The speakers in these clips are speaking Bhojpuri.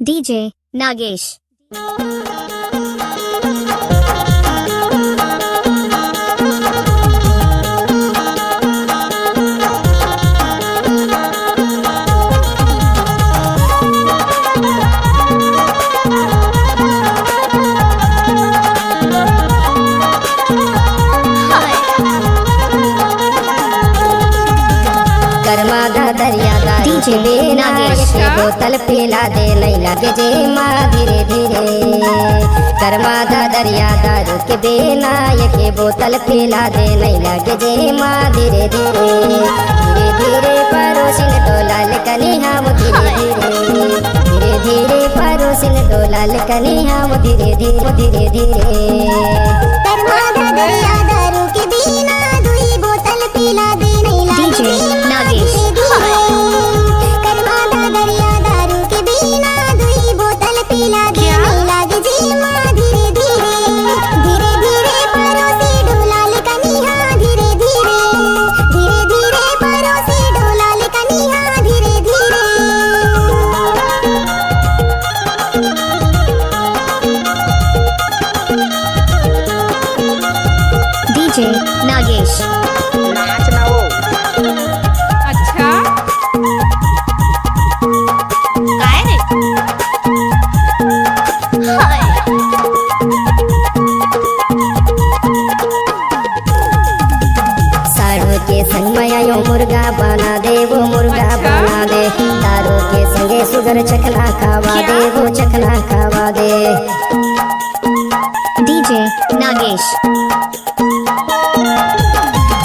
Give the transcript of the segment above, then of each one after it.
DJ Nagesh. दरिया DJ Nagesh. बोतल पिला दे नहीं लगे जे माँ धीरे धीरे कर्मा दा दरिया दारू के बेना ये बोतल पिला दे नहीं लगे जे माँ धीरे धीरे धीरे धीरे परोसिन डोलाल कनी हम धीरे धीरे धीरे धीरे परोसिन डोलाल कनी हम धीरे धीरे धीरे धीरे कर्मा दा दरिया दारू के बेना दुई बोतल पिला दे नहीं लगे DJ Nagesh. पिला दे नहीं लागे जी माँ धीरे धीरे धीरे धीरे परोसी डोलाल कनिया धीरे धीरे धीरे धीरे परोसी डोलाल कनिया धीरे धीरे DJ Nagesh. नाच ना हो। अच्छा काय रे हाय साड़ू के संग मयायो मुर्गा बना दे वो मुर्गा बना दे दारू के संगे सुगर चखना खावा दे वो चखना खावा दे DJ Nagesh.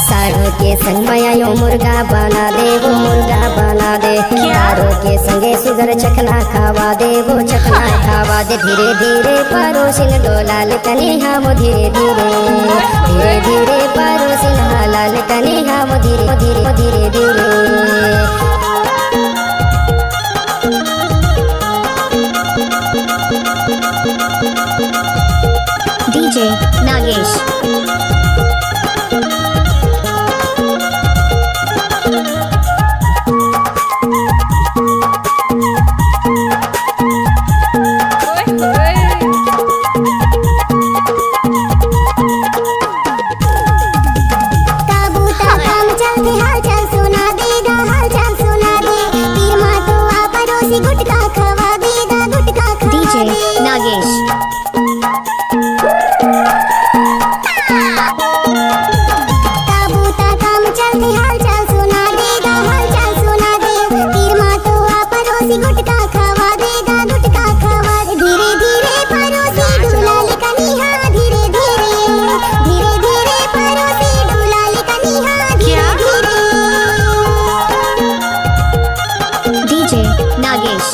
साड़ू के संग मयायो मुर्गा बना दे वो मुर्गा बना दे दारू के संगे सुगर चखना खावा दे वो चखना खावा दे धीरे धीरे परोसिन डोलाल कनी हम धीरे धीरे धीरे धीरे परोसिन हालाल कनी हम धीरे धीरे धीरे धीरे DJ Nagesh. ओए होए काबूता काम चलते हाल चाल सुना देगा हाल चाल सुना दे पीर माँ तो आ पड़ोसी गुटका खवा देगा गुटका खवा DJ दे Nagesh. काबूता काम चलते हाल चाल सुना देगा हाल चाल सुना दे पीर माँ तो आ पड़ोसी गुटका खवा देगा गुटका खवा दे धीरे धीरे पड़ोसी डुलाल कनिया धीरे धीरे धीरे धीरे पड़ोसी डुलाल कनिया धीरे धीरे DJ Nagesh.